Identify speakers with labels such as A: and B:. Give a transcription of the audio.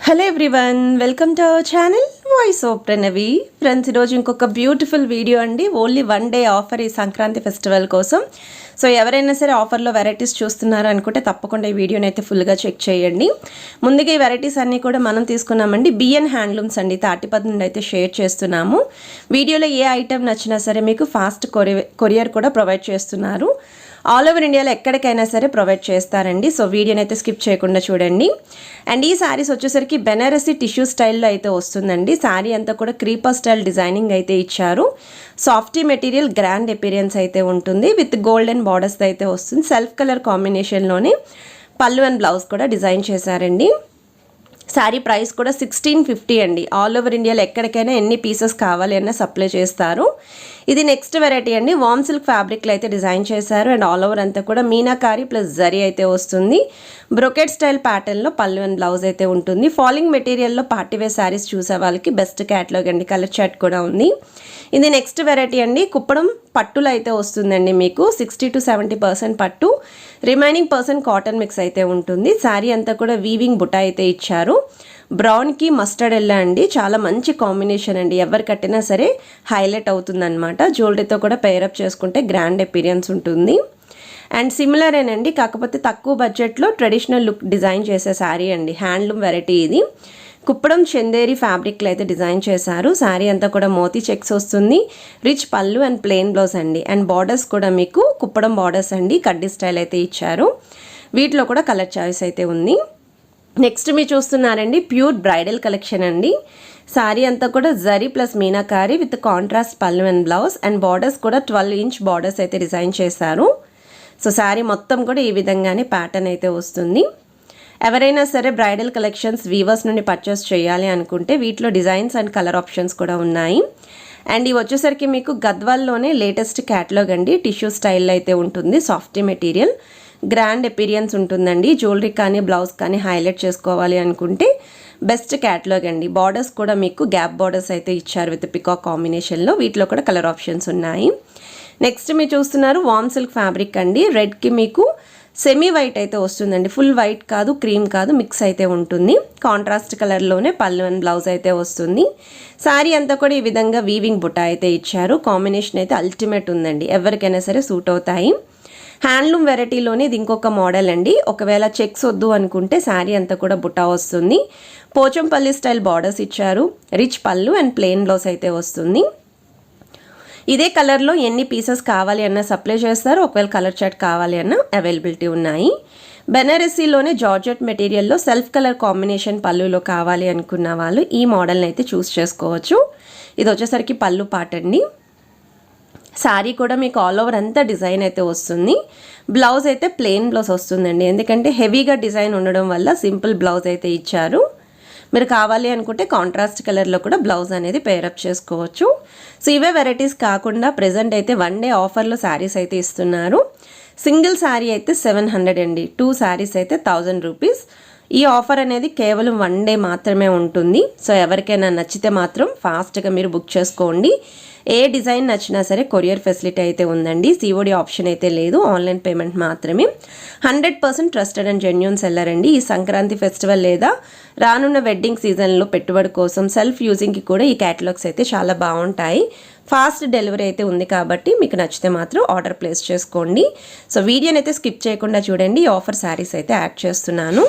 A: Hello everyone, welcome to our channel voice of Pranavi. Friends, ఈరోజు ఇంకొక beautiful video అండి. Only 1 day offer ఈ Sankranti festival కోసం. సో ఎవరైనా సరే ఆఫర్లో వెరైటీస్ చూస్తున్నారు అనుకుంటే తప్పకుండా ఈ వీడియోని అయితే ఫుల్గా చెక్ చేయండి. ముందుగా ఈ వెరైటీస్ అన్నీ కూడా మనం తీసుకున్నామండి. బిఎన్ హ్యాండ్లూమ్స్ అండి, తాటిపత్రి నుండి అయితే షేర్ చేస్తున్నాము. వీడియోలో ఏ ఐటెం నచ్చినా సరే మీకు ఫాస్ట్ కొరియర్ కూడా ప్రొవైడ్ చేస్తున్నారు. ఆల్ ఓవర్ ఇండియాలో ఎక్కడికైనా సరే ప్రొవైడ్ చేస్తారండి. సో వీడియోని అయితే స్కిప్ చేయకుండా చూడండి. అండ్ ఈ శారీస్ వచ్చేసరికి బెనారసీ టిష్యూ స్టైల్లో అయితే వస్తుందండి. శారీ అంతా కూడా క్రీపర్ స్టైల్ డిజైనింగ్ అయితే ఇచ్చారు. సాఫ్టీ మెటీరియల్, గ్రాండ్ అపీరియన్స్ అయితే ఉంటుంది. విత్ గోల్డెన్ బార్డర్స్ అయితే వస్తుంది. సెల్ఫ్ కలర్ కాంబినేషన్లోనే పళ్ళు అండ్ బ్లౌజ్ కూడా డిజైన్ చేశారండి. శారీ ప్రైస్ కూడా 1650 అండి. ఆల్ ఓవర్ ఇండియాలో ఎక్కడికైనా ఎన్ని పీసెస్ కావాలి అన్న సప్లై చేస్తారు. ఇది నెక్స్ట్ వెరైటీ అండి. వామ్ సిల్క్ ఫ్యాబ్రిక్లో అయితే డిజైన్ చేశారు. అండ్ ఆల్ ఓవర్ అంతా కూడా మీనాకారి ప్లస్ జరీ అయితే వస్తుంది. బ్రొకెట్ స్టైల్ ప్యాటర్న్లో పళ్ళు అండ్ బ్లౌజ్ అయితే ఉంటుంది. ఫాలింగ్ మెటీరియల్లో పార్టీవేర్ శారీస్ చూసే వాళ్ళకి బెస్ట్ క్యాటలాగ్ అండి. కలర్ చార్ట్ కూడా ఉంది. ఇది నెక్స్ట్ వెరైటీ అండి. కుప్పడం పట్టులో అయితే వస్తుందండి. మీకు 60 to 70% పట్టు, రిమైనింగ్ % కాటన్ మిక్స్ అయితే ఉంటుంది. శారీ అంతా కూడా వీవింగ్ బుట్ట అయితే ఇచ్చారు. బ్రౌన్కి మస్టర్డ్ ఎల్లో అండి, చాలా మంచి కాంబినేషన్ అండి. ఎవరు కట్టినా సరే హైలైట్ అవుతుందన్నమాట. జ్యువెలరీతో కూడా పేరప్ చేసుకుంటే గ్రాండ్ అపీరియన్స్ ఉంటుంది. అండ్ సిమిలరేనండి, కాకపోతే తక్కువ బడ్జెట్లో ట్రెడిషనల్ లుక్ డిజైన్ చేసే శారీ అండి. హ్యాండ్లూమ్ వెరైటీ ఇది. కుప్పడం చందేరి ఫ్యాబ్రిక్లో అయితే డిజైన్ చేశారు. శారీ అంతా కూడా మోతీ చెక్స్ వస్తుంది. రిచ్ పళ్ళు అండ్ ప్లెయిన్ బ్లౌజ్ అండి. అండ్ బార్డర్స్ కూడా మీకు కుప్పడం బార్డర్స్ అండి, కడ్డీ స్టైల్ అయితే ఇచ్చారు. వీటిలో కూడా కలర్ చాయిస్ అయితే ఉంది. నెక్స్ట్ మీరు చూస్తున్నారండి, ప్యూర్ బ్రైడల్ కలెక్షన్ అండి. శారీ అంతా కూడా zari plus meenakari with contrast పళ్ళు అండ్ బ్లౌజ్. అండ్ బార్డర్స్ కూడా 12 ఇంచ్ బార్డర్స్ అయితే డిజైన్ చేశారు. సో శారీ మొత్తం కూడా ఈ విధంగానే ప్యాటర్న్ అయితే వస్తుంది. ఎవరైనా సరే బ్రైడల్ కలెక్షన్స్ వీవర్స్ నుండి పర్చేస్ చేయాలి అనుకుంటే వీటిలో డిజైన్స్ అండ్ కలర్ ఆప్షన్స్ కూడా ఉన్నాయి. అండ్ ఇవి వచ్చేసరికి మీకు గద్వాల్లోనే లేటెస్ట్ క్యాటలాగ్ అండి. టిష్యూ స్టైల్లో అయితే ఉంటుంది. సాఫ్టీ మెటీరియల్, గ్రాండ్ అపీరియన్స్ ఉంటుందండి. జ్యువెలరీ కానీ బ్లౌజ్ కానీ హైలైట్ చేసుకోవాలి అనుకుంటే బెస్ట్ క్యాటలాగ్ అండి. బార్డర్స్ కూడా మీకు గ్యాప్ బార్డర్స్ అయితే ఇచ్చారు విత్ పికాక్ కాంబినేషన్లో. వీటిలో కూడా కలర్ ఆప్షన్స్ ఉన్నాయి. నెక్స్ట్ మీరు చూస్తున్నారు వామ్ సిల్క్ ఫ్యాబ్రిక్ అండి. రెడ్కి మీకు సెమీ వైట్ అయితే వస్తుందండి. ఫుల్ వైట్ కాదు, క్రీమ్ కాదు, మిక్స్ అయితే ఉంటుంది. కాంట్రాస్ట్ కలర్లోనే పళ్ళు అండ్ బ్లౌజ్ అయితే వస్తుంది. శారీ అంతా కూడా ఈ విధంగా వీవింగ్ బుట్ట అయితే ఇచ్చారు. కాంబినేషన్ అయితే అల్టిమేట్ ఉందండి. ఎవరికైనా సరే సూట్ అవుతాయి. హ్యాండ్లూమ్ వెరైటీలోనే ఇది ఇంకొక మోడల్ అండి. ఒకవేళ చెక్స్ వద్దు అనుకుంటే శారీ అంతా కూడా బుట్ట వస్తుంది. పోచంపల్లి స్టైల్ బార్డర్స్ ఇచ్చారు. రిచ్ పళ్ళు అండ్ ప్లెయిన్ బ్లౌజ్ అయితే వస్తుంది. ఇదే కలర్లో ఎన్ని పీసెస్ కావాలి అన్న సప్లై చేస్తారు. ఒకవేళ కలర్ చార్ట్ కావాలి అన్న అవైలబిలిటీ ఉన్నాయి. బెనారసీలోనే జార్జెట్ మెటీరియల్లో సెల్ఫ్ కలర్ కాంబినేషన్ పళ్ళులో కావాలి అనుకున్న వాళ్ళు ఈ మోడల్ని అయితే చూస్ చేసుకోవచ్చు. ఇది వచ్చేసరికి పళ్ళు పార్ట్ అండి. శారీ కూడా మీకు ఆల్ ఓవర్ అంతా డిజైన్ అయితే వస్తుంది. బ్లౌజ్ అయితే ప్లెయిన్ బ్లౌజ్ వస్తుందండి. ఎందుకంటే హెవీగా డిజైన్ ఉండడం వల్ల సింపుల్ బ్లౌజ్ అయితే ఇచ్చారు. మీరు కావాలి అనుకుంటే కాంట్రాస్ట్ కలర్లో కూడా బ్లౌజ్ అనేది పేరప్ చేసుకోవచ్చు. సో ఇవే వెరైటీస్ కాకుండా ప్రెజెంట్ అయితే 1 డే ఆఫర్లో శారీస్ అయితే ఇస్తున్నారు. సింగిల్ శారీ అయితే 700 అండి. 2 శారీస్ అయితే 1000 రూపీస్. ఈ ఆఫర్ అనేది కేవలం 1 డే మాత్రమే ఉంటుంది. సో ఎవరికైనా నచ్చితే మాత్రం ఫాస్ట్గా మీరు బుక్ చేసుకోండి. ఏ డిజైన్ నచ్చినా సరే కొరియర్ ఫెసిలిటీ అయితే ఉందండి. సిఓడి ఆప్షన్ అయితే లేదు, ఆన్లైన్ పేమెంట్ మాత్రమే. 100% ట్రస్టెడ్ అండ్ జెన్యూన్ సెల్లర్ అండి. ఈ సంక్రాంతి ఫెస్టివల్ లేదా రానున్న వెడ్డింగ్ సీజన్లో పెట్టుబడి కోసం సెల్ఫ్ యూజింగ్కి కూడా ఈ క్యాటలాగ్స్ అయితే చాలా బాగుంటాయి. ఫాస్ట్ డెలివరీ అయితే ఉంది కాబట్టి మీకు నచ్చితే మాత్రం ఆర్డర్ ప్లేస్ చేసుకోండి. సో వీడియోని అయితే స్కిప్ చేయకుండా చూడండి. ఈ ఆఫర్ శారీస్ అయితే యాడ్ చేస్తున్నాను.